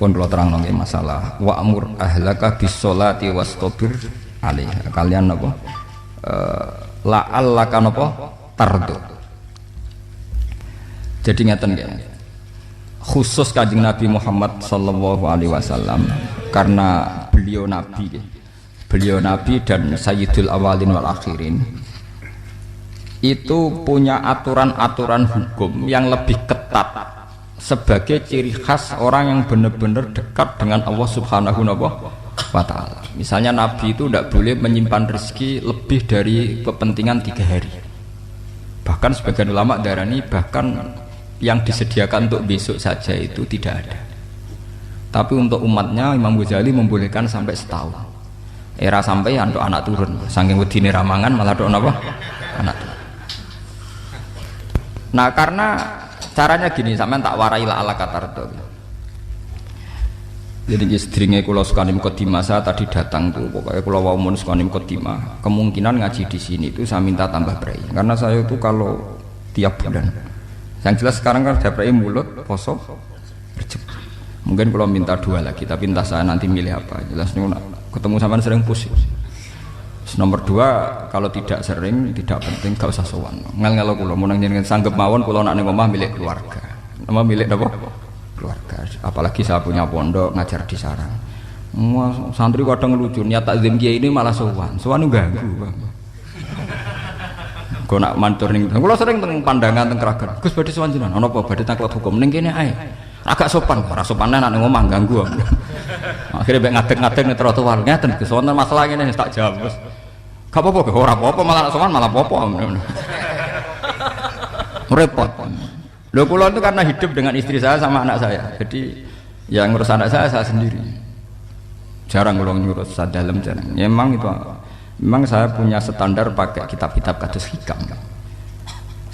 Pun kula terangno nggih masalah wa'mur ahlaka bis-sholati wastabir alaiha. Kalian napa? La'allaka napa? Tardu. Jadi ngeten nggih. Khusus Kanjeng Nabi Muhammad sallallahu alaihi wasallam karena beliau nabi. Beliau nabi dan sayyidul awalin wal akhirin. Itu punya aturan-aturan hukum yang lebih ketat sebagai ciri khas orang yang benar-benar dekat dengan Allah Subhanahu wa ta'ala. Misalnya Nabi itu tidak boleh menyimpan rezeki lebih dari kepentingan 3 hari. Bahkan sebagian ulama darani bahkan yang disediakan untuk besok saja itu tidak ada. Tapi untuk umatnya Imam Ghazali membolehkan sampai setahun. Era sampai untuk anak turun. Saking wedine ramangan malah untuk apa? Anak turun. Nah karena caranya gini, sampean tak warai la ala katardo. Jadi istrinya kula sukani mukadimah, saya tadi datang tuh, pokoknya kula wau mun sukani mukadimah. Kemungkinan ngaji di sini itu saya minta tambah prei, karena saya itu kalau tiap bulan. Yang jelas sekarang kan ada prei mulut, poso, Rejab. Mungkin kalau minta 2 lagi, tapi entah saya nanti milih apa. Jelas nih ketemu sampean sering pusing. Nomor 2, kalau tidak sering, tidak penting, gak usah sowan. Ngel-ngelo kula mun njenengan sanggep mawon kula nak ning omah milik keluarga. Nama milik napa? Keluarga. Apalagi saya punya pondok ngajar di sarang. Santri kadang lucu, niat takzim kiai ini malah sowan. Sowan ganggu, Bang. Kok nak mantur ning kula sering teng pandangan teng Kragan. Gus badhe sowan jenengan, ana apa badhe taklet hukum ning kene ae. Agak sopan, ora sopannya nak ning omah ganggu. Akhirnya mek ngadeg-ngadeg ning trotoar ngeten Gus wonten masalah ngene tak jawab. Gak apa-apa, ora apa-apa malah sowan malah apa-apa. Repot. Lho kula itu karena hidup dengan istri saya sama anak saya. Jadi yang ngurus anak saya sendiri. Jarang kula ngurus sadalem jarang. Memang itu memang saya punya standar pakai kitab-kitab kados hikam.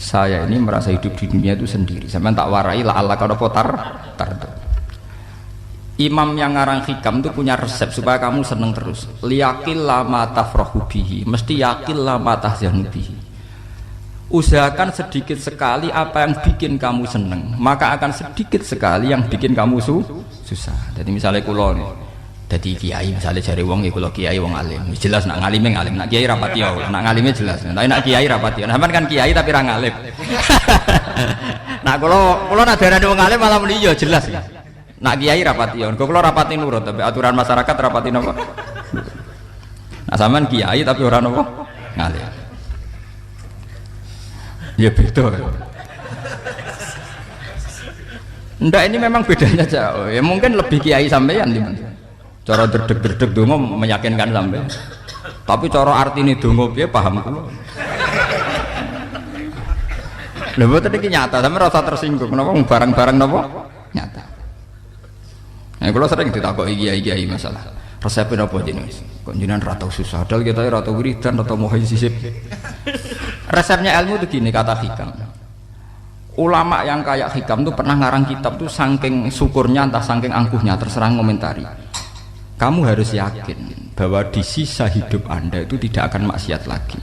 Saya ini merasa hidup di dunia itu sendiri. Sampeyan tak warai la Allah kada potar tardo. Imam yang ngarang hikam itu punya resep supaya kamu seneng terus. Liyakil lama tafrahu bihi, mesti yakil lama tahzanu bihi. Usahakan sedikit sekali apa yang bikin kamu seneng, maka akan sedikit sekali yang bikin kamu susah. Jadi misalnya kulo nih, jadi kiai misalnya cari wong, kulo kiai wong alim, jelas nak ngalime ngalim, nak kiai rapati ya, nak ngalime jelas. Tapi nak kiai rapati, nah kan kiai tapi ra ngalim. Nah kulo nak darani wong alim malah muni ya jelas. Nak kiai rapati ya, kula rapati nurut tapi aturan masyarakat rapati napa? Nah sampean kiai tapi ora napa? Ngalim. Ya beda. Ndak ini memang bedanya jauh. Ya mungkin lebih kiai sampean gimana? Cara derdeg-derdeg donga meyakinkan sampean. Tapi cara artine donga piye paham kula. Lha mboten iki nyata, sampean rasa tersinggung. Napa barang-barang napa? Nyata. Nah, kalau sering ditakoki kiai-kiai masalah resepnya apa jenengan? Kok jenengan ra tau susah, padahal kita ra tau wiridan, ra tau muhasisib. Resepnya ilmu itu gini kata hikam. Ulama yang kayak hikam tuh pernah ngarang kitab tuh saking syukurnya entah saking angkuhnya terserah komentari. Kamu harus yakin bahwa di sisa hidup Anda itu tidak akan maksiat lagi.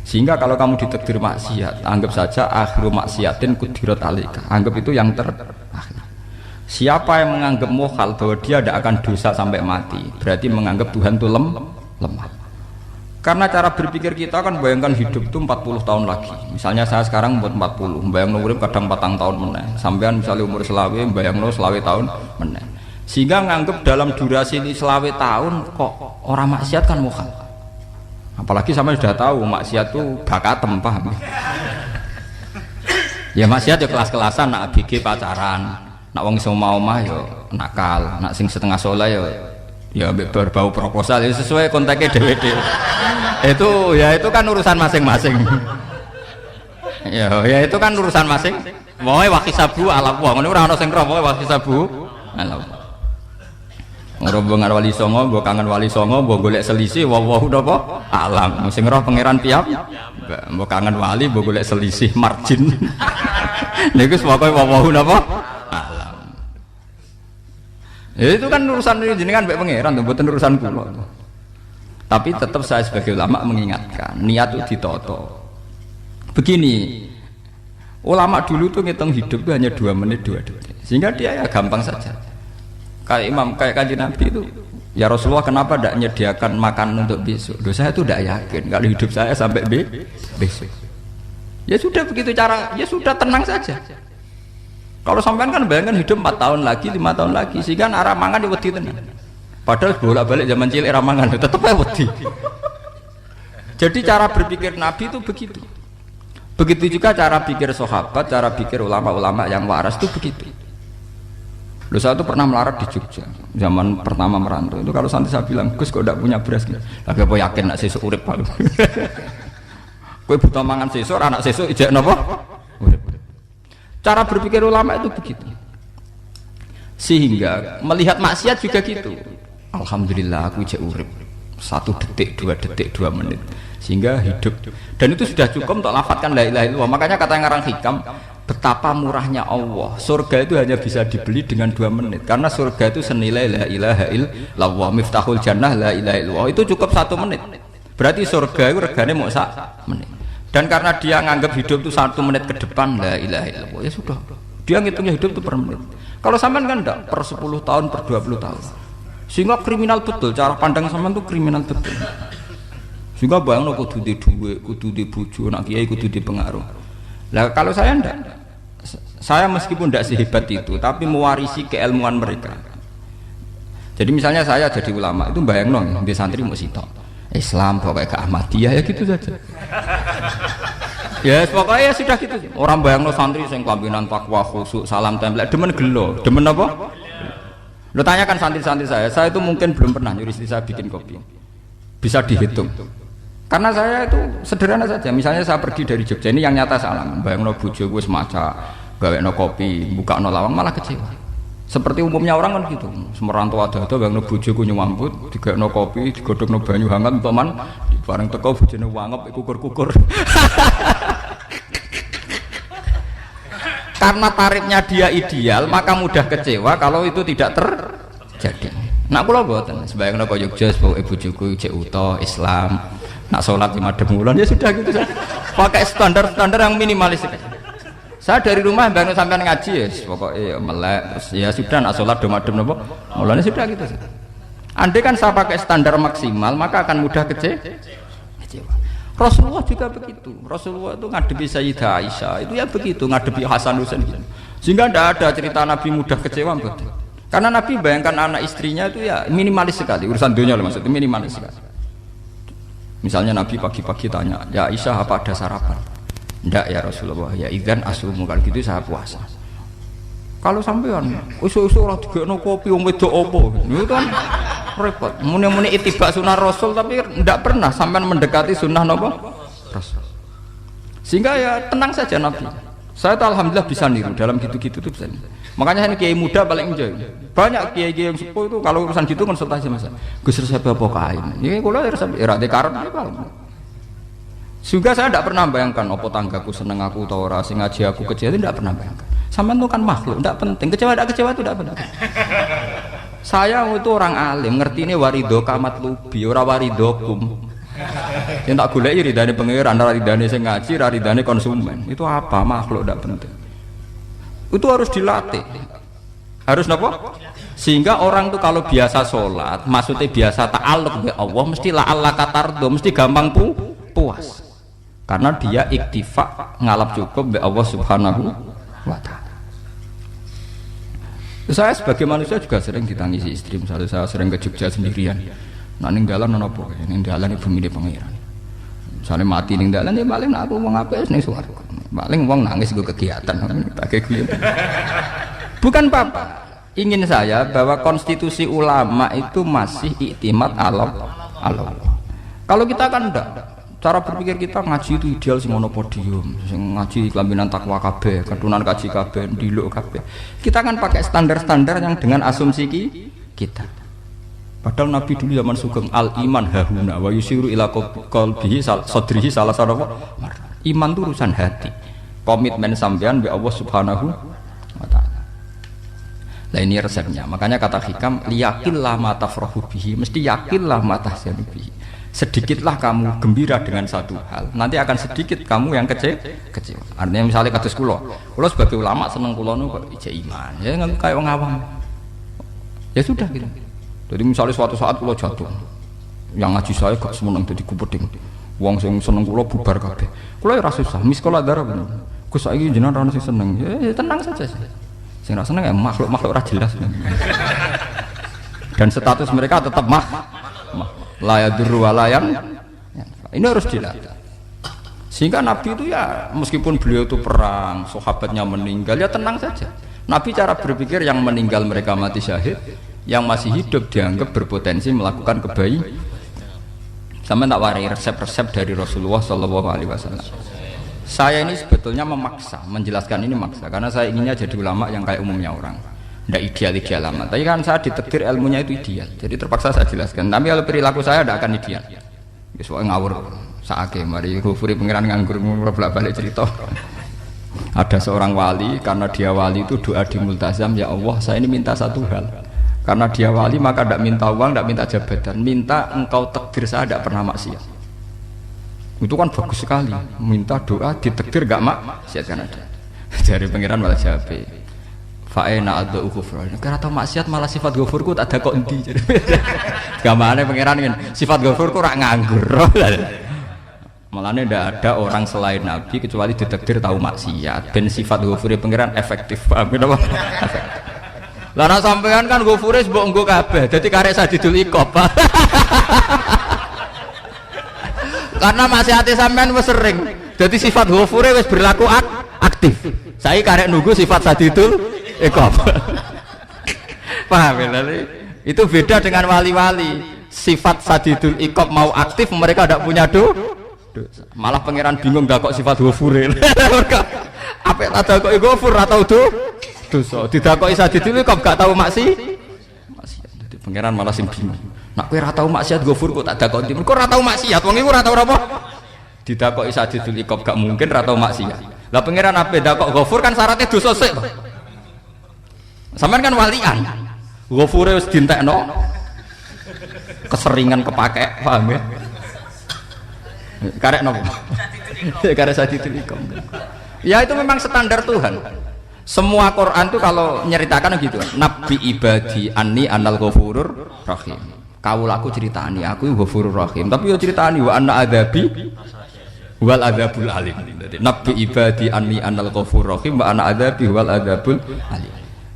Sehingga kalau kamu ditakdir maksiat, anggap saja akhiru maksiatin kudirat alaika. Anggap itu yang terakhir. Siapa yang menganggap mukhal bahwa dia tidak akan dosa sampai mati, berarti menganggap Tuhan itu lemah. Karena cara berpikir kita kan bayangkan hidup itu 40 tahun lagi. Misalnya saya sekarang buat 40, bayang urip kadang 4 tahun meneh. Sampean misalnya umur selawe, bayang selawe tahun meneh. Sehingga menganggap dalam durasi ini selawe tahun kok orang maksiat kan mukhal. Apalagi sama sudah tahu maksiat itu bakatem, paham? Ya maksiat ya kelas-kelasan, nak ABG pacaran. Nak wong iso omah yo nakal, nak sing setengah soleh ya berbau proposal ya sesuai kontaknya dhewe-dhewe. Itu kan urusan masing-masing. Ya itu kan urusan masing. Wae wakisabu ala wong ngene ora ana sing roh wae wakisabu ala. Rombongan wali songo, mbok kangen wali songo, mbok golek selisih wawahu napa alam. Sing roh pangeran piyam. Mbok kangen wali, mbok golek selisih margin. Niku pokoke wawahu napa ya itu kan urusan jenengan mbek pangeran tuh, bukan urusan kula. Tapi tetap saya sebagai ulama mengingatkan, niat itu ditoto. Begini, ulama dulu tuh ngitung hidup itu hanya 2 menit 2 detik, sehingga dia ya gampang saja. kayak imam kayak kanjeng Nabi itu, ya Rasulullah kenapa tidak menyediakan makan untuk besok? Loh, saya itu tidak yakin kalau hidup saya sampai besok. Ya sudah begitu cara, ya sudah tenang saja. Kalau sampean kan bayangkan hidup 4 tahun lagi, 5 tahun lagi, sehingga arah mangan ya wedi tenan. Padahal bolak-balik zaman cilik arah mangan tetap aja wedi. Jadi cara berpikir Nabi itu begitu. Begitu juga cara pikir sahabat, cara pikir ulama-ulama yang waras itu begitu. Loh, saya itu pernah melarat di Jogja zaman pertama merantau itu, kalau santri saya bilang, Gus kok tidak punya beras gitu, lagi apa yakin nak sesuk urip Pak? Kowe buta mangan sesuk, anak sesuk ijek napa? Urip. Cara berpikir ulama itu begitu. Sehingga melihat maksiat juga gitu. Alhamdulillah aku ijek urip 1 detik, 2 detik, 2 menit, sehingga hidup, dan itu sudah cukup untuk lafadzkan la ilaha illallah. Makanya kata yang ngarang hikam, betapa murahnya Allah, surga itu hanya bisa dibeli dengan 2 menit, karena surga itu senilai la ilaha illallah, miftahul jannah la ilaha illallah, itu cukup 1 menit. Berarti surga itu regane mau 1 menit, dan karena dia nganggap hidup itu 1 menit ke depan la ilaha illallah, ya sudah, dia ngitungnya hidup itu per menit. Kalau sampean kan enggak, per 10 tahun, per 20 tahun, sehingga kriminal betul, cara pandang sampean itu kriminal betul. Sehingga bayang kudu di duit, kudu di bojo, nak kiai kudu di pengaruh. Lah kalau saya enggak, saya meskipun tidak sehebat itu, tapi mewarisi keilmuan mereka. Jadi misalnya saya jadi ulama, itu bayang dong, di santri mau sitok Islam, pokoknya ke Ahmadiyah ya gitu saja. Ya pokoknya ya sudah gitu. Orang bayang dong santri yang kelambinan takwa khusyuk, salam tempel, demen gelo, demen apa? Lo tanyakan santri-santri saya itu mungkin belum pernah nyuruh istri saya bikin kopi, bisa dihitung. Karena saya itu sederhana saja. Misalnya saya pergi dari Jogja, ini yang nyata saya alami. Bayangno bojo gue semaca, gawekno kopi, buka no lawang, malah kecewa. Seperti umumnya orang kan gitu. Semerantau ada bayangno bojo gue nyuambut, digawekno kopi, digodhogno banyu hangat, teman, bareng teko bojone wangep, kukur-kukur. Karena tarifnya dia ideal, maka mudah kecewa kalau itu tidak terjadi. Nak kula mboten, sebayangno kaya Jogja, ibu bojoku cek uta Islam. Nak sholat 5 bulan ya sudah gitu saja. Pakai standar-standar yang minimalis. Saya dari rumah bangun sampai ngaji ya, pokoknya melek, terus ya sudah nak sholat madem nopo, mulanya sudah gitu saja. Andai kan saya pakai standar maksimal, maka akan mudah kecewa. Rasulullah juga begitu. Rasulullah itu ngadepi Sayyidah Aisyah itu ya begitu, ngadepi Hasan Husain gitu. Sehingga tidak ada cerita Nabi mudah kecewa betul. Karena Nabi bayangkan anak istrinya itu ya minimalis sekali, urusan dunia loh maksudnya minimalis sekali. Misalnya Nabi pagi-pagi tanya, ya Aisyah apa ada sarapan? Enggak ya Rasulullah, ya idzan asumu, kalau gitu saya puasa. Kalau sampean usul-usul ora digekno kopi wong wedok apa? Itu kan repot. Muni-muni itibak sunnah Rasul tapi tidak pernah sampean mendekati sunnah napa? Rasul. Sehingga ya tenang saja Nabi. Saya tuh alhamdulillah bisa niru dalam gitu-gitu tuh bisa. Makanya ini kiai muda paling enjoy. Banyak kiai-kiai yang sepuh itu kalau urusan gitu konsultasi Mas. Gus resep apa kain? Ini kula resep era dekarep iki Pak. Juga saya tidak pernah bayangkan apa tanggaku seneng aku atau ora, sing ngaji aku kecewa, tidak pernah bayangkan. Sampean itu kan makhluk, tidak penting. Kecewa tidak kecewa itu tidak penting. Saya itu orang alim, ngerti ini warido kamat lubi, ora waridokum. Yang tak goleki ridane pangeran, ridane sing ngaji, ridane konsumen. Itu apa? Makhluk tidak penting. Itu harus dilatih. Harus napa? Sehingga orang tuh kalau biasa sholat, maksudnya biasa ta'alluq bi Allah, mesti la'alla katardo, mesti gampang puas. Karena dia iktifa ngalap cukup bi Allah Subhanahu wa ta'ala. Saya sebagai manusia juga sering ditangisi istri, misalnya saya sering ke Jogja sendirian. Nah ning dalan ana apa? Ning dalan ibu milih pangeran. Misalnya mati ning dalan ya paling aku wong apik ning swarga. Paling wong nangis gue kegiatan tak kayak bukan apa-apa. Ingin saya bahwa konstitusi ulama itu masih iktimat Allah. Kalau kita kan enggak. Cara berpikir kita ngaji itu ideal sing ono podium, sing ngaji kelambinan takwa kabeh, ketunan kaji kabeh, ndiluk kabeh. Kita kan pakai standar-standar yang dengan asumsi kita. Padahal Nabi dulu zaman sugeng al iman hahuna wa yusiru ila qalbihi sadrihi salah satu iman itu urusan hati. Komitmen sampean be Allah Subhanahu wa taala. Lah ini resepnya. Makanya kata hikam liyaqillah ma tafrahu bihi, mesti yakinlah ma tahzanu bihi. Sedikitlah kamu gembira dengan satu hal, nanti akan sedikit kamu yang kecewa. Artinya misalnya kados kula sebagai ulama seneng kula nu kok ijek iman. Ya kayak wong awam. Ya sudah gitu. Jadi misalnya suatu saat kula jatuh, yang ngaji saya gak semeneng dadi kupeding. Wong sing seneng kula bubar kabeh. Kula ya ora susah, miskola darah bener. Gus saiki jenengan ora sing seneng. Ya tenang saja sih. Sing ora seneng ya makhluk-makhluk ora jelas. Dan status mereka tetap la yadurru wa la yan. Ini harus dilatih. Sehingga Nabi itu ya meskipun beliau itu perang, sahabatnya meninggal ya tenang saja. Nabi cara berpikir yang meninggal mereka mati syahid, yang masih hidup dianggap berpotensi melakukan kebaikan. Sama tak warai resep-resep dari Rasulullah SAW. Saya ini sebetulnya memaksa, menjelaskan ini maksa, karena saya inginnya jadi ulama yang kayak umumnya orang, tidak ideal amat. Tapi kan saya ditakdir ilmunya itu ideal, jadi terpaksa saya jelaskan. Tapi kalau perilaku saya tidak akan ideal. Soalnya ngawur, saake mari Ghafuri pengiran nganggur bolak-balik cerita. Ada seorang wali, karena dia wali itu doa di multazam, ya Allah saya ini minta satu hal, karena dia wali maka tidak minta uang, tidak minta jabatan, minta engkau takdir saya tidak pernah maksiat. Itu kan bagus sekali, minta doa ditakdir gak maksiat kan ada. Dari pengiran malah jawab fa'ena adau ghufur, karena tahu maksiat malah sifat ghafurku tak ada kok endi. Gamane pengiran kan sifat ghafurku rak nganggur. Malahnya tidak ada orang selain Nabi kecuali ditakdir tahu maksiat. Ben sifat ghafure pengiran efektif, paham apa? Lah nek sampean kan ghafure mbok nggo kabeh, dadi karek sadidul iqab. Karena maksiate sampean wis sering. Jadi sifat ghafure wis berlaku aktif. Saya karek nunggu sifat sadidul iqab. Paham ya? Itu beda dengan wali-wali. Sifat sadidul iqab mau aktif, mereka tidak punya malah pangeran bingung gak kok sifat ghafure. Apa ada kok ghafur atau dosa didakoki sadidul iqab gak tahu maksiat. Jadi pangeran malah sing bingung. Nak kowe ora tau maksiat ghafur kok tak dakoki. Mergo ora tau maksiat, wong iku ora tau apa? Didakoki sadidul iqab gak mungkin ora tau maksiat. Lah pangeran ape dakok ghafur kan syaratnya dosa sik to. Sampeyan kan walian. Ghafure wis dientekno. Keseringan kepake, paham ya? Karek nopo? Karek sadidul iqab. Ya itu memang standar Tuhan. Semua Quran itu kalau nyeritakan gitu, Nabi ibadi anni anal ghafurur rahim. Kaulaku ceritani aku ghafurur rahim, tapi yo ceritani wa anna adzabi wal adzabul alim. Jadi Nabi ibadi anni anal ghafurur rahim wa anna adzabi wal adzabul alim.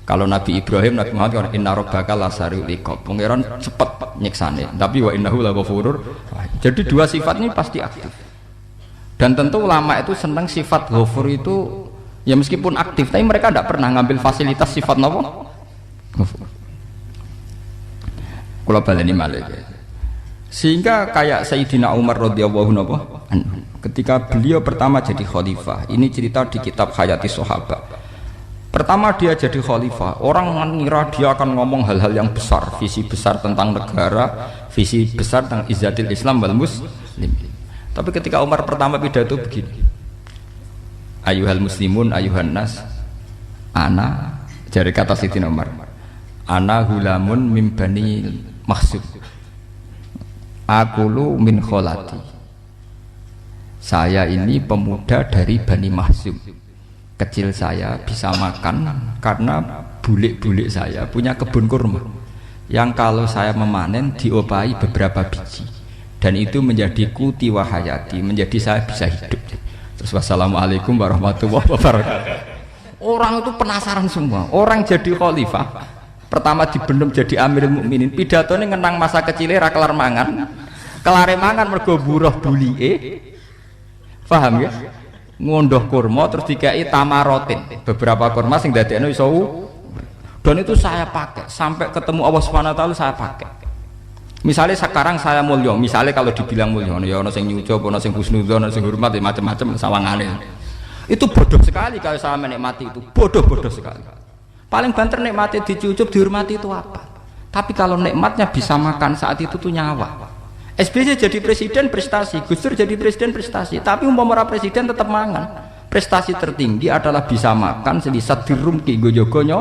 Kalau Nabi Ibrahim, Nabi Muhammad kan inna rabbaka lasariul iqab. Pangeran cepat nyiksane, tapi wa innahu laghafurur rahim. Jadi dua sifat ini pasti aktif. Dan tentu ulama itu senang sifat ghafur itu ya meskipun aktif, tapi mereka tidak pernah ngambil fasilitas sifat nopo. Kula baleni malih. Sehingga kayak Sayyidina Umar radhiyallahu anhu ketika beliau pertama jadi khalifah, ini cerita di kitab Hayati Sahabat. Pertama dia jadi khalifah, orang mengira dia akan ngomong hal-hal yang besar, visi besar tentang negara, visi besar tentang izzatil Islam wal muslim. Tapi ketika Umar pertama pidato begini, ayuhal muslimun ayuhan nas, ana, dari kata Sayyidina Umar, ana hulamun min bani Mahsub, akulu min kholati, saya ini pemuda dari Bani Mahsub. Kecil saya bisa makan karena bulik-bulik saya punya kebun kurma yang kalau saya memanen diopahi beberapa biji, dan itu menjadi kuti wahayati, menjadi saya bisa hidup. Terus wassalamualaikum warahmatullahi wabarakatuh. Orang itu penasaran semua. Orang jadi khalifah pertama dibendem jadi Amirul Mukminin, pidatone ngenang masa kecilnya ra kelar mangan, kelare mangan mergo buruh bulike, paham ya? Ngondoh kurma terus dikai tamarotin, beberapa kurma sing dadekno iso, dan itu saya pakai sampai ketemu Allah Subhanahu wa taala. Saya pakai misalnya sekarang saya mulya, misalnya kalau dibilang mulya ya ono sing nyucup, ono sing husnudzon, ono sing hormat, macam-macam sawangane. Itu bodoh sekali kalau saya menikmati itu, bodoh sekali. Paling banter nikmati dicucup, dihormati itu apa? Tapi kalau nikmatnya bisa makan saat itu tuh nyawa. SBY jadi presiden prestasi, Gus Dur jadi presiden prestasi, tapi umpama presiden tetap mangan. Prestasi tertinggi adalah bisa makan selisat dirumki gojogonyo.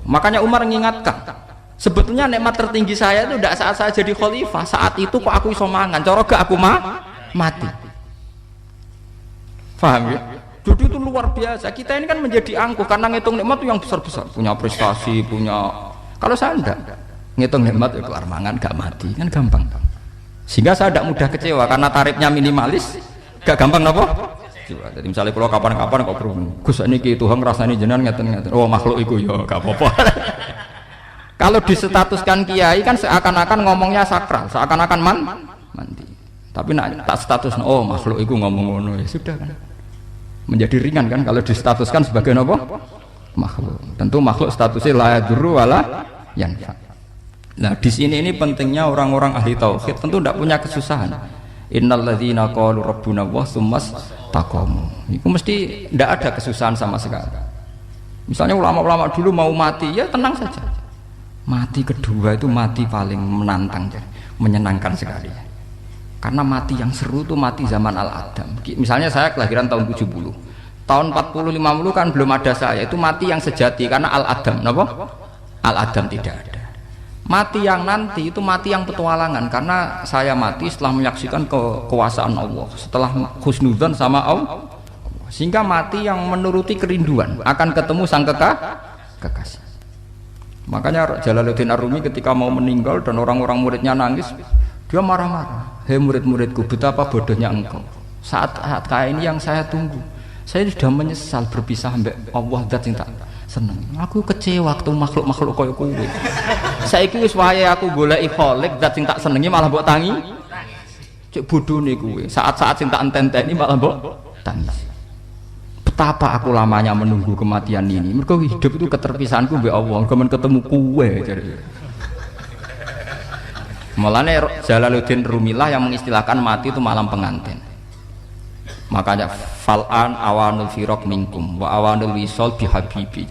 Makanya Umar mengingatkan, sebetulnya nikmat tertinggi saya itu tidak saat saya jadi khalifah, saat itu kok aku iso mangan, cara gak aku mati. Paham ya? Jadi itu luar biasa. Kita ini kan menjadi angkuh karena ngitung nikmat itu yang besar-besar, punya prestasi, punya Kalau saya enggak, ngitung hemat ya kelar mangan gak mati kan gampang. Sehingga saya tidak mudah kecewa karena tarifnya minimalis, gak gampang apa? Jadi misalnya kalau kapan-kapan kok berhubung, Gus niki Tuhan ngrasani jenengan ngeten-ngeten. Oh makhluk iku ya gak apa-apa. Kalau disetatuskan kiai kan seakan-akan ngomongnya sakral, seakan-akan mandi. Tapi nak tak status, oh makhluk iku ngomong ngono ya sudah kan. Menjadi ringan kan kalau distatuskan sebagai apa? Makhluk. Tentu makhluk statusnya la yadurru wala yanfa. Nah, di sini ini pentingnya orang-orang ahli tauhid tentu tidak punya kesusahan. Innalladzina qalu rabbuna wa tsummas taqamu. Itu mesti tidak ada kesusahan sama sekali. Misalnya ulama-ulama dulu mau mati, ya tenang saja. Mati kedua itu mati paling menantang, menyenangkan sekali. Karena mati yang seru itu mati zaman Al-Adam. Misalnya saya kelahiran tahun 70. Tahun 40-50 kan belum ada saya. Itu mati yang sejati karena Al-Adam. Kenapa? Al-Adam tidak ada. Mati yang nanti itu mati yang petualangan karena saya mati setelah menyaksikan kekuasaan Allah, setelah husnudzon sama Allah, sehingga mati yang menuruti kerinduan akan ketemu sang kekasih. Makanya Jalaluddin Ar-Rumi ketika mau meninggal dan orang-orang muridnya nangis, dia marah-marah. Hei murid-muridku, betapa bodohnya engkau. Saat kayak ini yang saya tunggu. Saya sudah menyesal berpisah mbak Allah zat sing tak seneng. Aku kecewa ketemu makhluk-makhluk koyo kowe. Saiki wis wayahe aku goleki Khalik zat sing tak senengi malah mbok tangi. Cek bodone kowe. Saat-saat sing tak enteni malah mbok tangis. Betapa aku lamanya menunggu kematian ini. Mergo hidup itu keterpisahanku mbek Allah, kemen ketemu kowe jare. Mulane Jalaluddin Rumilah yang mengistilahkan mati itu malam pengantin. Makanya fal'an awanul firaq minkum wa awanul wisol bihabibi.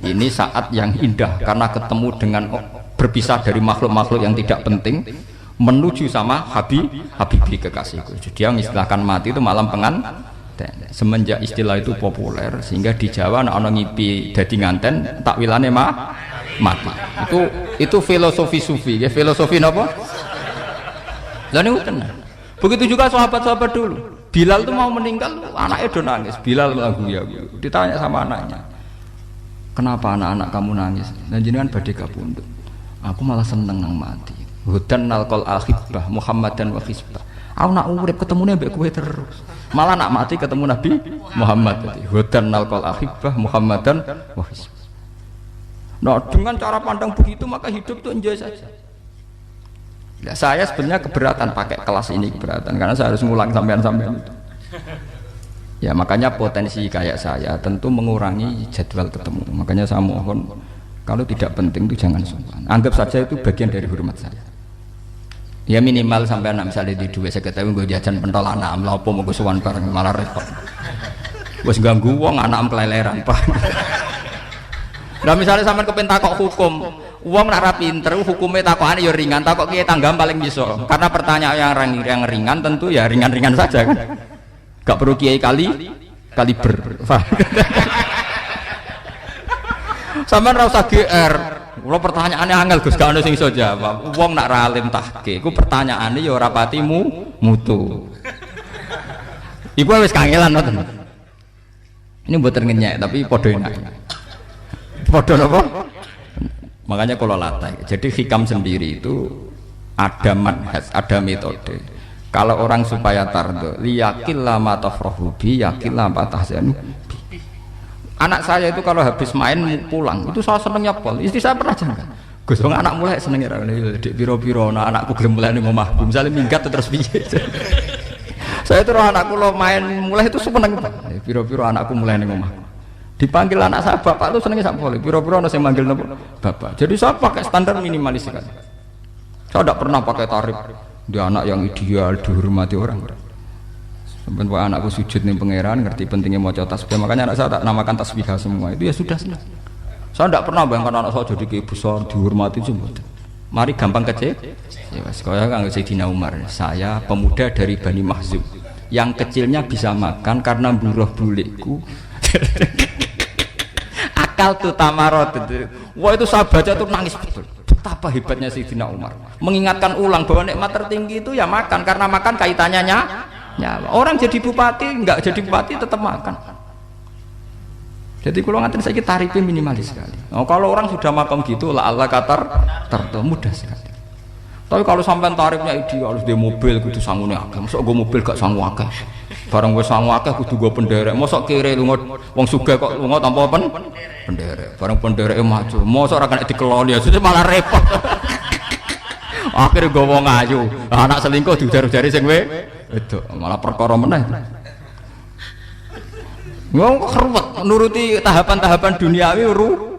Ini saat yang indah karena ketemu dengan berpisah dari makhluk-makhluk yang tidak penting menuju sama habibi kekasihku. Jadi dia mengistilahkan mati itu malam pengantin. Semenjak istilah itu populer sehingga di Jawa ana ngipi dadi nganten takwilane mati. Itu filosofi sufi, ya filosofi napa? Lah niku tenan. Begitu juga sahabat-sahabat dulu. Bilal itu mau meninggal, anaknya udah nangis. Bilal lagu ya, ditanya sama anaknya, kenapa anak-anak kamu nangis? Dan jenengan badhe kapundhut. Aku malah seneng nang mati. Hudan nalqal akhibah Muhammadan wa hisbah. Aku nak urip ketemune mbek kowe terus. Malah nak mati ketemu Nabi Muhammad. Hudan nalqal akhibah Muhammadan wa hisbah. Nah, dengan cara pandang begitu maka hidup itu enjoy saja. Ya, saya sebenarnya keberatan pakai kelas ini, keberatan karena saya harus ngulang sampean-sampean itu. Ya makanya potensi kayak saya tentu mengurangi jadwal ketemu. Makanya saya mohon kalau tidak penting itu jangan sungkan. Anggap saja itu bagian dari hormat saya. Ya minimal sampai anak misalnya di dua saya ketahui gue jajan pentol anak melapo mau gue suwan bareng malah repot. Gue ganggu uang anak keleleran pak. Nah misalnya sampai kepentak kok hukum, uang nak rapi pinter, hukumnya takokane ya ringan, takok kiai tanggam paling bisa. Karena pertanyaan yang ringan tentu ya ringan-ringan saja kan. Gak perlu kiai kaliber. Sampeyan ra usah GR. Kalau pertanyaannya angel Gus gak ono sing iso jawab. Wong nak ra alim tahke, iku pertanyaane ya ora pati mutu. Iku wis kangelan ngoten. Ini mboten ngenyek tapi padha enak. Padha napa? Makanya kalau latih. Jadi hikam sendiri itu ada manhaj, ada metode. Kalau orang supaya tardo, liyakil lama tafrahu bi, yakil lama tahzanu. Anak saya itu kalau habis main pulang, itu saya senengnya pol. Istri saya pernah jangan. Gus, anak mulai senengnya dek biro-biro, anakku gelem mulai ning omahku. Misalnya minggat terus piye. Saya itu anakku lo main mulai itu seneng. Biro-biro anakku mulai ning omahku. Dipanggil anak saya bapak itu senengnya sak pol. Biro-biro ana sing manggil bapak. Jadi saya pakai standar minimalis sekali. Saya tidak pernah pakai tarif. Dia anak yang ideal dihormati orang. Sampai anakku sujud nih pangeran, ngerti pentingnya mau tasbih. Makanya anak saya tak namakan tasbih semua. Itu ya sudah senang. Saya tidak pernah bayangkan anak saya jadi kayak besar dihormati semua. Mari gampang kecil. Ya mas, kaya kang Sayyidina Umar. Saya pemuda dari Bani Mahzub. Yang kecilnya bisa makan karena buruh bulikku. Akal tuh tamarot itu. Wah itu saya baca tuh nangis betul. Betapa hebatnya Sayyidina Umar. Mengingatkan ulang bahwa nikmat tertinggi itu ya makan karena makan kaitannya nyawa. Orang jadi bupati, enggak jadi bupati tetap makan. Jadi kalau ngantin saiki tarifnya minimalis sekali. Oh, kalau orang sudah makam gitu lah Allah katar mudah sekali. Tapi kalau sampai tarifnya ideal harus dia mobil kudu sangune akeh. Mosok go mobil gak sangu akeh. Barang wis sangu akeh kudu go penderek. Mosok kere lunga wong sugih kok lunga tanpa penderek. Barang pendereke maju. Mosok ora kena dikeloni ya malah repot. Akhirnya gue wong ayu, anak selingkuh diujar-ujari sing wedok, malah perkara meneh. Wong keruwet nuruti tahapan-tahapan duniawi ruwet.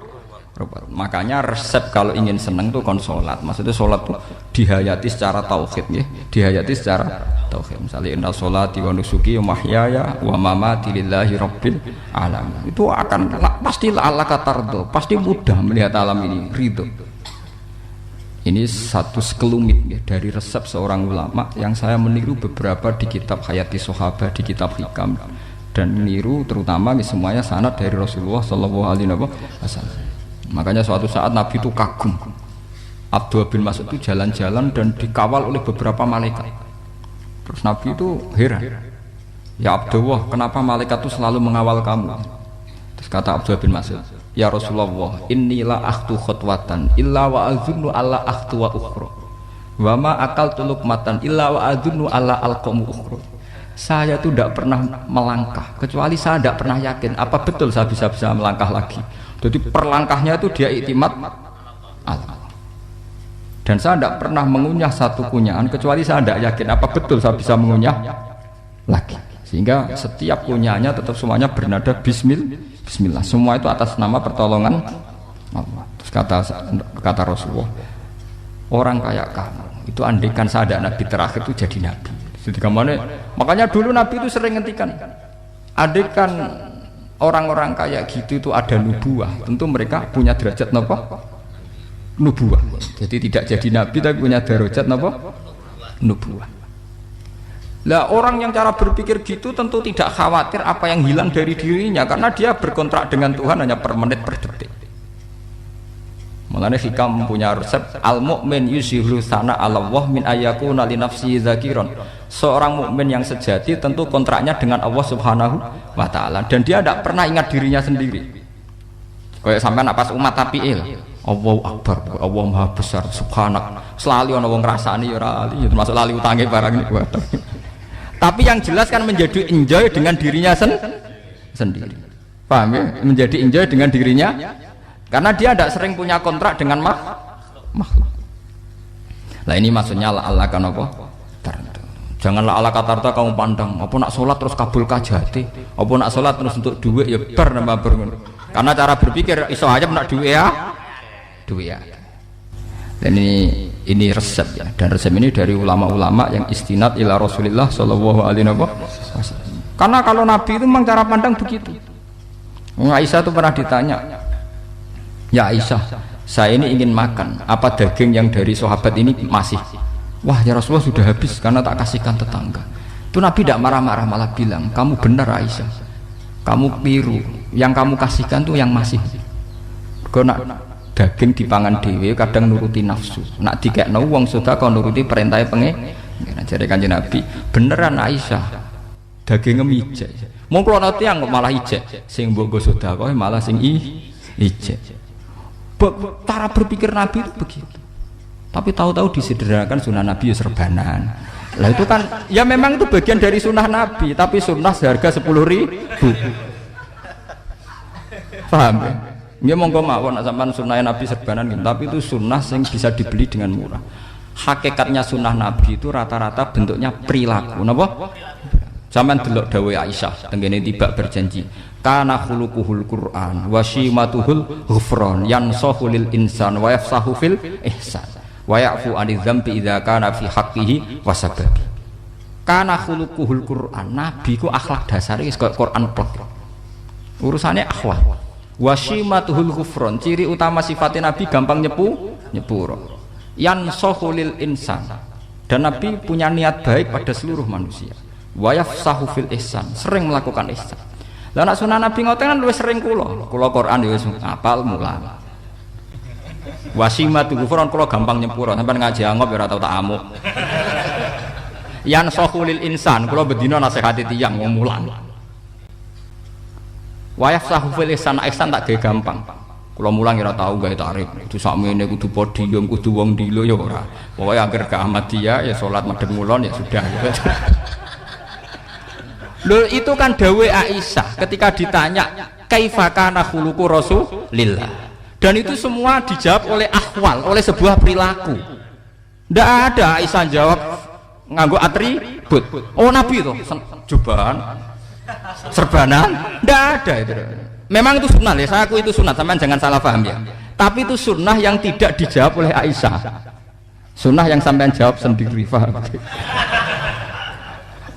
Makanya resep kalau ingin seneng tuh kon salat. Maksudnya salat tuh dihayati secara tauhid ya, dihayati secara tauhid. Misalnya inna sholati wa nusuki wa mahyaya wa mamati lillahi rabbil alamin. Itu akan pasti Allah katardo, pasti mudah melihat alam ini ridho. Ini satu sekelumit ya, dari resep seorang ulama yang saya meniru beberapa di kitab Hayati Sahabat, di kitab Hikam, dan meniru terutama semuanya sanad dari Rasulullah Shallallahu Alaihi Wasallam. Makanya suatu saat Nabi itu kagum. Abdullah bin Mas'ud itu jalan-jalan dan dikawal oleh beberapa malaikat. Terus Nabi itu heran, ya Abdullah, kenapa malaikat itu selalu mengawal kamu? Terus kata Abdullah bin Mas'ud, ya Rasulullah, inilah akhtu khutwatan illa wa azunnu alla akhtu wa ukhra wa ma akaltu luqmatan illa wa azunnu alla alqamu ukhra. Saya itu tidak pernah melangkah kecuali saya tidak pernah yakin apa betul saya bisa melangkah lagi. Jadi perlangkahnya itu dia iktimat Allah. Dan saya tidak pernah mengunyah satu kunyahan kecuali saya tidak yakin apa betul saya bisa mengunyah lagi. Sehingga setiap kunyahannya tetap semuanya bernada Bismillah, semua itu atas nama pertolongan Allah. Terus kata Rasulullah, orang kayak kamu itu andikan saya ada nabi terakhir itu jadi nabi. Jadi makanya dulu Nabi itu sering ngendikan, andikan orang-orang kayak gitu itu ada nubuah, tentu mereka punya derajat napa? Nubuah. Jadi tidak jadi nabi tapi punya derajat napa? Nubuah. Lah orang yang cara berpikir gitu tentu tidak khawatir apa yang hilang dari dirinya karena dia berkontrak dengan Tuhan hanya per menit per detik. Mulane Hikam punya resep al mukmin yusiru sana Allah min ayakuna li nafsi zakiron. Seorang mukmin yang sejati tentu kontraknya dengan Allah Subhanahu wa taala dan dia tidak pernah ingat dirinya sendiri. Kayak sampean pas umat tapiil, Allahu Akbar, Allah Maha Besar, subhanak. Selalu ana wong ngrasani ya ora ali, termasuk lali utange barang niku. Tapi yang jelas kan menjadi enjoy dengan dirinya sendiri. Paham ya? Menjadi enjoy dengan dirinya karena dia tidak sering punya kontrak dengan makhluk. Lah ini maksudnya Allah kan apa? Janganlah Allah katarta kamu pandang apa nak sholat terus kabul kajati, apa nak sholat terus untuk duit ya bar nambah ber. Karena cara berpikir iso aja nak duit ya. Dan ini resep ya, dan resep ini dari ulama-ulama yang istinad ila Rasulullah Shallallahu Alaihi Wasallam. Karena kalau Nabi itu memang cara pandang begitu. Aisyah itu pernah ditanya, ya Aisyah, saya ini ingin makan, apa daging yang dari sahabat ini masih? Wah ya Rasulullah sudah habis karena tak kasihkan tetangga. Itu Nabi tidak marah-marah, malah bilang, kamu benar Aisyah, kamu keliru, yang kamu kasihkan tuh yang masih. Karena daging dipangan dewe kadang nuruti nafsu, nak dikekno wong sedekah nuruti perintah pengen. Jare Kanjeng Nabi, beneran Aisyah daging ijek. Mong kula ana tiyang kok malah ijek, sing mbok go sedekah malah sing ijek. Cara berpikir Nabi itu begitu. Tapi tahu-tahu disederhanakan sunnah Nabi serbanan. Lah itu kan ya memang itu bagian dari sunnah Nabi, tapi sunnah seharga 10.000. Paham ya? Dia monggo mawon sampean sunnah Nabi serbanan gitu, tapi itu sunnah yang bisa dibeli dengan murah. Hakikatnya sunnah Nabi itu rata-rata bentuknya perilaku, napa? Sampean delok dawuh Aisyah tengene tiba berjanji, kana khuluquhul Qur'an wa shimatuhul ghufran yansahu lil insan wa yafsahu fil ihsan wa ya'fu 'anil dzambi idza kana fi haqqihi wa sababi. Kana khuluquhul Qur'an, Nabi ku akhlak dasare wis kaya Quran plek. Urusane akhlak. Wasimatuhul ghufron, ciri utama sifatnya Nabi gampang nyepuro. Yansahu lil insan, dan Nabi punya niat baik pada seluruh manusia. Wa yafsahu fil ihsan, sering melakukan ihsan. Lah nek sunah Nabi ngoten kan luwih sering kula Quran ya wis apal mulang. Wasimatul ghufron kula gampang nyepuro, sampean ngaji angop ya ora tau tak amuk. Yansahu lil insan, kula bedina nasihati tiyang wong mulang. Wa yafsahu fil ihsan tak gawe gampang. Kula mulang ora tau gawe tarik, kudu sakmene kudu podium, kudu wong dilo ya ora. Pokoke anggere gak Ahmadiyah ya salat madhep ngulon ya sudah. Lho itu kan dawuh Aisyah ketika ditanya kaifa kana khuluqu Rasulillah. Dan itu semua dijawab oleh ahwal, oleh sebuah perilaku. Ndak ada Aisyah jawab nganggo atribut. Oh Nabi itu jubahan, serbanan, ndak ada itu. Memang itu sunnah ya, saya aku itu sunnah, sampean jangan salah paham ya. Tapi itu sunnah yang tidak dijawab oleh Aisyah. Sunnah yang sampean jawab sendiri, paham?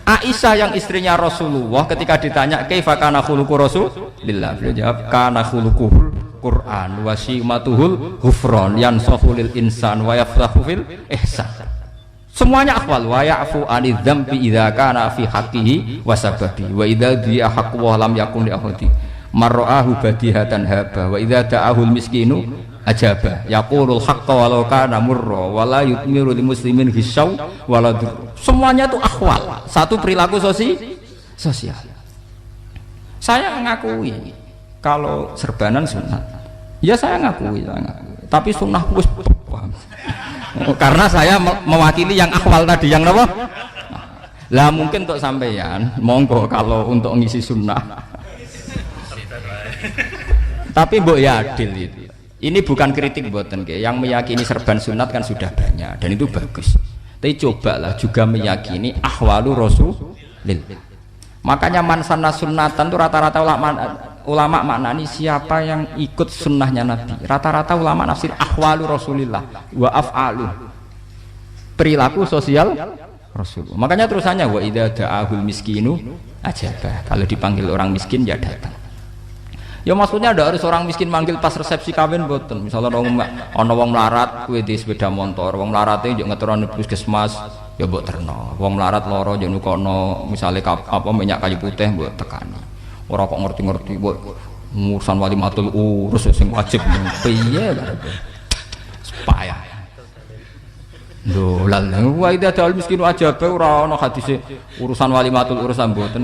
Aisyah yang istrinya Rasulullah ketika ditanya kaifa kana khuluqu Rasulillah, beliau jawab kana khuluquhul Quran wa simatuhul ghufran yansahu lil insan wa yafsahu fil ihsan. Semuanya akhwal wa ya'fu anidz dzambi idza kana fi haqqihi wa sababi wa idza di'a haqqu wa lam yakun li ahadi marra'ahu badihatan haba wa idza da'ahul miskinu ajaba yaqulul haqqa walau kana murra wa la yutmiru lil muslimin hisau wala. Semuanya itu akhwal, satu perilaku sosial. Saya ngakui kalau serbanan sunat ya, saya ngakui. Tapi sunnah wis karena saya mewakili yang akhwal tadi, yang apa lah. Mungkin untuk sampeyan monggo kalau untuk ngisi sunnah. Tapi mbok ya adil itu. Ini bukan kritik mboten nggih. Yang meyakini serban sunat kan sudah banyak dan itu bagus. Tapi cobalah juga meyakini ahwalu Rasulillah. Makanya man sanna sunnatan itu rata-rata ulama maknani siapa yang ikut sunnahnya Nabi. Rata-rata ulama nafsir ahwalu Rasulillah wa af'alu, perilaku sosial Rasul. Makanya terusannya wa idza da'ahul miskinu ajabah. Kalau dipanggil orang miskin ya datang. Ya maksudnya ada harus orang miskin manggil pas resepsi kawin boten. Misalnya ana wong melarat kuwi di sepeda motor, wong melarate yo ngeterone puskesmas ya mbok terno. Wong melarat lara yo nukono misale apa minyak kayu putih mbok tekani. Ora kok ngerti-ngerti mbok urusan walimatul urus sing wajib piye karepe. Supaya lho lan wa idza dal miskinu ajabe ora ana hadise urusan walimatul urusan mboten.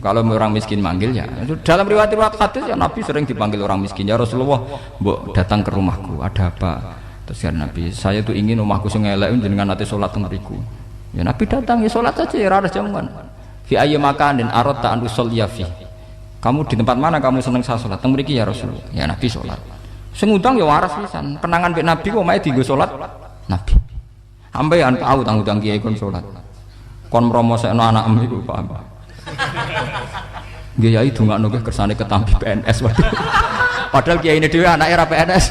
Kalau orang miskin manggil ya dalam riwayat hadis ya Nabi sering dipanggil orang miskin, ya Rasulullah mbok datang ke rumahku ada apa. Terus ya Nabi, saya tuh ingin rumahku sing elek jenengan ate salat teng mriku. Ya Nabi datang ya salat saja ya ora jaman. Fi ayyi makanin aradta an tusalliya fi. Kamu di tempat mana kamu seneng saya salat? Teng mriki ya Rasulullah. Ya Nabi salat. Sing ngundang ya waras pisan. Kenangan mbek Nabi kok mae dienggo salat Nabi. Ambean tahu tanggung kiai kon salat. Kon mromosekno anakmu iku paham. Kiai dongakno ke kersane ketampi PNS waduh. Padahal kiai ini dhewe anake ra PNS.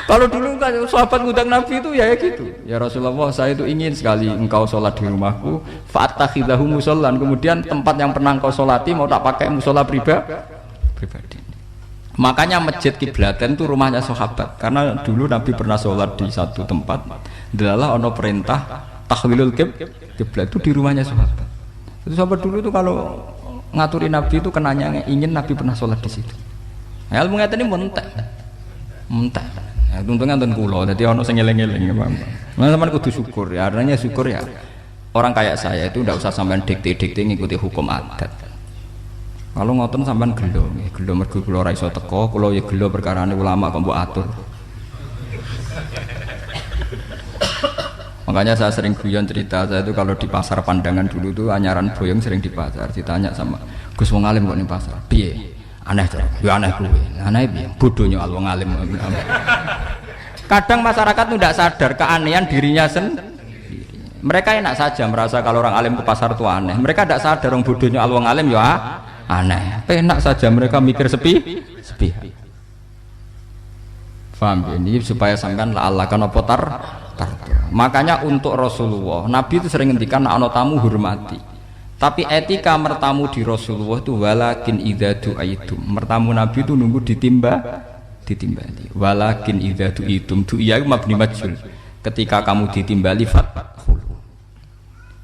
Kalau dulu kan sahabat ngundang Nabi itu ya gitu. Ya Rasulullah, saya itu ingin sekali engkau sholat di rumahku. Fa'atakhidahu musollan. Kemudian tempat yang pernah engkau sholati mau tak pakai musola pribadi. Makanya masjid Kiblaten itu rumahnya sahabat. Karena dulu Nabi pernah sholat di satu tempat. Adalah ono perintah tahlilul kiblat itu di rumahnya sahabat. Itu sahabat dulu itu kalau ngaturin Nabi itu kenanya ingin Nabi pernah sholat di situ. Ya, ilmu ngeten ini mentah. Ya, untungnya nonton kulo, jadi ono sing ngeleng-ngeleng, paham. Nah, sampean kudu syukur ya, artinya syukur ya. Orang kayak saya itu ndak usah sampean dikte-dikte ngikuti hukum adat. Kalau ngoten sampean gelo mergo kula ora iso teko, kula ya gelo perkarane ulama kok mbok atur. Makanya saya sering guyon cerita, saya itu kalau di pasar Pandangan dulu tuh anyaran boyong sering di pasar, ditanya sama Gus wong alim kok ning pasar. Piye? Aneh tuh, ya aneh kuwi. Aneh piye? Bodohnya wong alim. Kadang masyarakat itu tidak sadar keanehan dirinya sendiri. Mereka enak saja merasa kalau orang alim ke pasar itu aneh. Mereka tidak sadar orang bodohnya wong alim ya aneh. Enak saja mereka mikir sepi. Paham ini supaya sampean Allah kan apa tar. Makanya untuk Rasulullah, Nabi itu sering ngendikan ana tamu hormati. Tapi etika mertamu di Rasulullah itu walakin idza du'aitum. Mertamu Nabi itu nunggu ditimbali. Walakin idza du'itum du'iya mabni majhul. Ketika kamu ditimbali fadkhulu.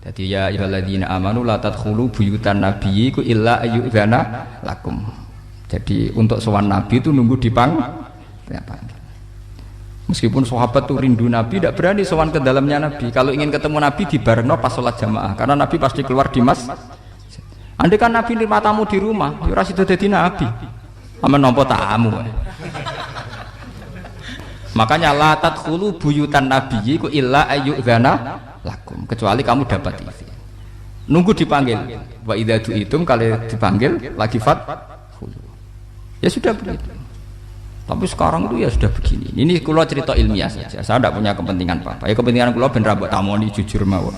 Jadi ya ayyuhalladzina amanu la tadkhulu buyutan nabiyyi illa ayyudzana lakum. Jadi untuk sowan Nabi itu nunggu dipanggil. Meskipun sahabat tuh rindu Nabi, tidak berani sowan ke dalamnya Nabi. Kalau ingin ketemu Nabi di barengno pas sholat jamaah, karena Nabi pasti keluar di mas. Andai kan Nabi nerima tamu di rumah, ya ora sida dadi nabi. Amen nampa tamu. Makanya la tadkhulu buyutan nabiyyi ku illa ayyudzana lakum, kecuali kamu dapat izin. Nunggu dipanggil. Wa idza du'itum, kalau dipanggil lagi ya sudah begitu. Tapi sekarang itu ya sudah begini. Ini kula cerita ilmiah saja. Saya tidak punya kepentingan apa-apa. Ya kepentingan kula ben ra mbok tamoni jujur mawon.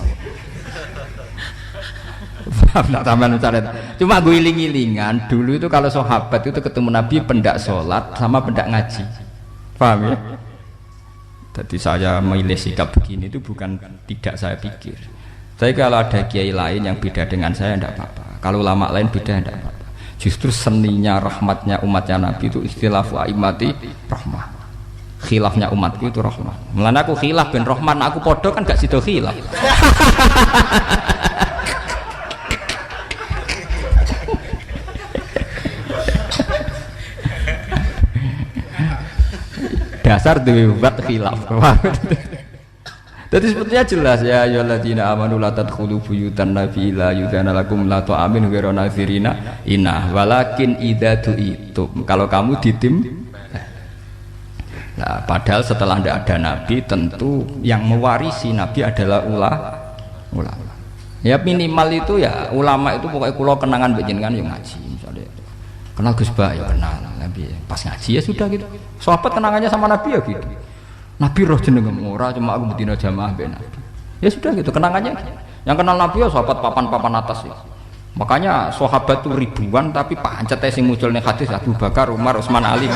Tidak taman mencari. Cuma gue iling-ilingan dulu itu kalau sahabat itu ketemu Nabi pendak sholat sama pendak ngaji. Paham ya? Jadi saya memilih sikap begini itu bukan tidak saya pikir. Tapi kalau ada kiai lain yang beda dengan saya tidak apa-apa. Kalau ulama lain beda tidak apa-apa. Justru seninya rahmatnya umatnya Nabi itu istilafu aimati rahmah. Khilafnya umatku itu rahmah. Mulane aku khilaf ben rahman, aku podo kan gak sido khilaf. Dasar debat khilaf. Jadi sebetulnya jelas ya ayyuhalladzina amanu la tadkhulu buyutan nabi la yudzana lakum la ta'amin ghairu nazirina inna walakin idza du'itum, kalau kamu ditim. Nah, padahal setelah tidak ada nabi tentu yang mewarisi nabi adalah ulama. Ya minimal itu ya ulama itu pokoknya kula kenangan panjenengan yang ngaji misalnya. Kenal Gus Ba ya kenal nabi pas ngaji ya sudah gitu. Sahabat kenangannya sama nabi ya gitu. Nabi roh jenengem ora cuma aku betina jamaah ben Nabi. Ya sudah gitu kenangannya. Yang kenal Nabi ya sahabat papan-papan atas ya. Makanya sahabat itu ribuan tapi pancet sing muncul ning hadis Abu Bakar, Umar, Utsman, Ali.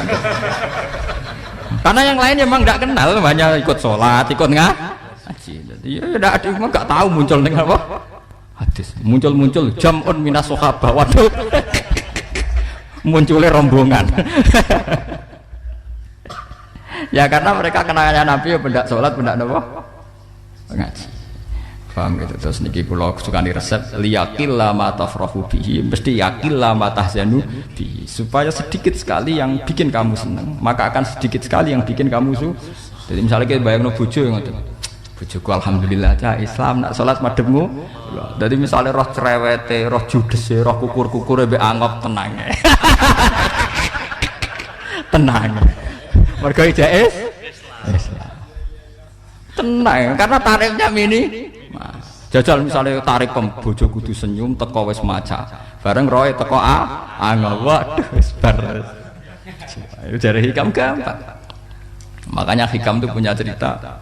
Karena yang lain memang enggak kenal, hanya ikut sholat, ikut ngaji. Jadi ya enggak ada memang enggak tahu muncul ning apa? Hadis. Muncul jam'un minas sahabah. Waduh. Munculnya rombongan. Ya karena mereka kenangannya Nabi ya pendak sholat, pendak apa? Ngaji. Paham gitu. Terus niki kula sukani resep liyaqil ma tafrahu bihi, mesti yaqil ma tahzanu bihi. Supaya sedikit sekali yang bikin kamu senang, maka akan sedikit sekali yang bikin kamu Jadi misalnya kita bayangno bojo ngoten. Bojoku alhamdulillah cah Islam nak sholat madhepmu. Jadi misalnya roh cerewete, roh judese, roh kukur-kukure mbek angop tenang. Tenang. Mergo jais tenang karena tarifnya mini. Jajal misalnya tarif bojo kudu senyum teko wis maca. Bareng roe teko angel. Waduh wis bar. Itu jare hikam gampang. Makanya hikam itu punya cerita.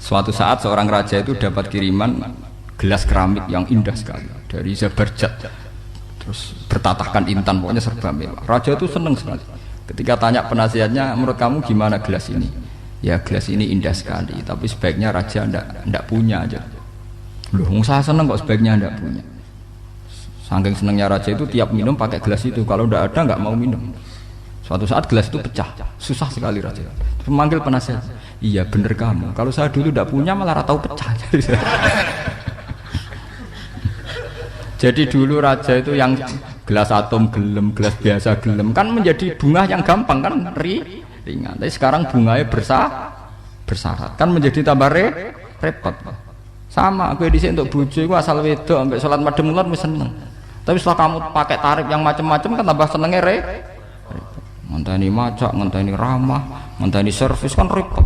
Suatu saat seorang raja itu dapat kiriman gelas keramik yang indah sekali dari Zabarjat. Terus bertatahkan intan, pokoknya serba mewah. Raja itu senang sekali. Ketika tanya penasihatnya, menurut kamu gimana gelas ini? Ya gelas ini indah sekali, tapi sebaiknya raja ndak punya aja. Loh, saya seneng kok sebaiknya ndak punya. Saking senengnya raja itu tiap minum pakai gelas itu, kalau ndak ada nggak mau minum. Suatu saat gelas itu pecah, susah sekali raja. Terus memanggil penasihat, iya bener kamu. Kalau saya dulu ndak punya malah tahu pecah. Jadi dulu raja itu yang gelas atom gelem, gelas biasa gelem kan menjadi bunga yang gampang kan ringan. Tapi sekarang bunganya bersyarat kan menjadi tambah repot. Sama aku di sini untuk bojo iku asal wedok sampai sholat madhem mulat wis seneng. Tapi setelah kamu pakai tarif yang macam-macam kan tambah senengnya repot. Ngenteni macak, ngenteni ramah, ngenteni servis kan repot.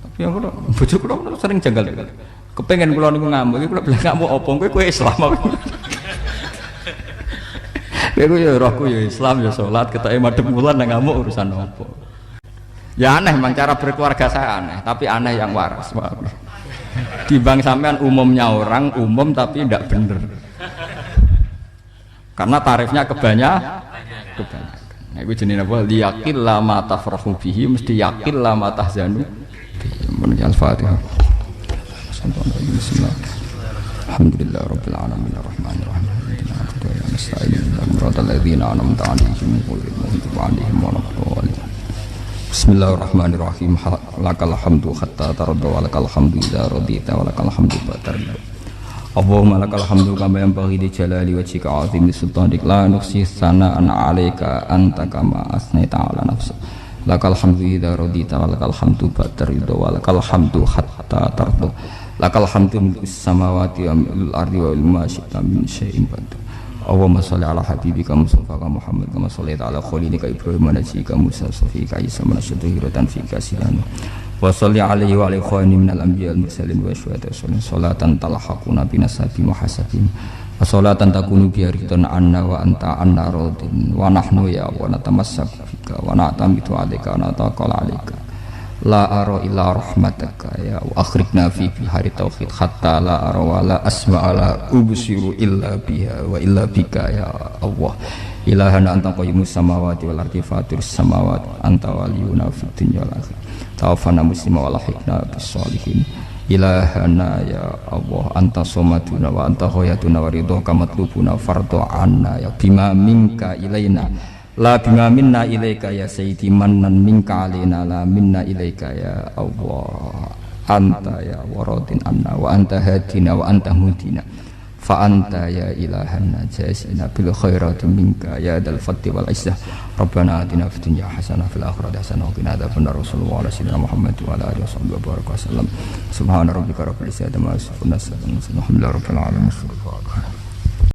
Tapi yang kula bojo kula sering janggal. Kepengen kula niku ngamuk, kula bilang ngamuk apa kowe Islam apa? Kowe ya rohku ya Islam ya salat ketake madhep wulan nang ngamuk urusan apa. Ya aneh memang cara berkeluarga saya aneh, tapi aneh yang waras. Dibang sampean umumnya orang umum tapi tidak bener. Karena tarifnya kebanyakan. Nah iku jenenge apa? Liyaqil ma tafrahu bihi, mesti yaqil ma tahzanu bihi. Mun al-Fatihah. Bismillah. Alhamdulillah rabbil alamin arrahmanir rahim. Bismillahirrahmanirrahim. Lakal hamdu hatta tarda wa lakal hamdu idza radita wa lakal hamdu ba'da. Allahumma lakal hamdu kama yanbaghi li jalali wajhika 'azimi sultanik la nuhsi sana'an 'alaika anta kama asnaita 'ala nafsi. Lakal hamdu idza radita wa lakal hamdu ba'da wa lakal hamdu hatta tarda lakal hamdu mil'us samawati wa mil'ul ardi wa ma syi'ta min syai'in ba'du. Allahumma sholli ala habibika Mustafa Muhammad kama shallaita ala khalilika Ibrahim wa najika Musa safika Isa manasyadu hiratan fika sirana wa sholli alaihi wa ala khawani minal anbiya wal mursalin wa syuhada salatan talhaquna binasabi muhasabin wa salatan takunu biaritan anna wa anta anna radin wa nahnu ya wa natamassaku fika wa na'tamitu alaika wa nataqal alaika la ara illa rahmataka ya wa akhrikna fi bihari tauhid hatta la ara wa la asma'a la ubsiru illa biha wa illa bika ya Allah ilahana anta qayyimus samawati wal ardi fatirus samawati anta waliyuna fid dunya wal akhirah tawaffana muslima wa lahikna bis sholihin ilahana ya Allah anta somaduna wa anta khayatuna wa ridhoka matlubuna fardu anna ya bima minka ilaina la bima minna ilaika ya sayyidi mannan minka alaina la minna ilaika ya Allah anta ya waradin anna wa anta hadina wa anta mudina fa anta ya ilahanna jasina bil khairati minka ya dal fadli wal izzah rabbana atina fid dunya hasanah fil akhirati hasanah wa qina adzabannar rasulullah wa sayyidina Muhammad wa ala alihi wasallam subhana rabbika rabbil izzati amma yasifun wa salamun alal mursalin walhamdulillahi rabbil alamin.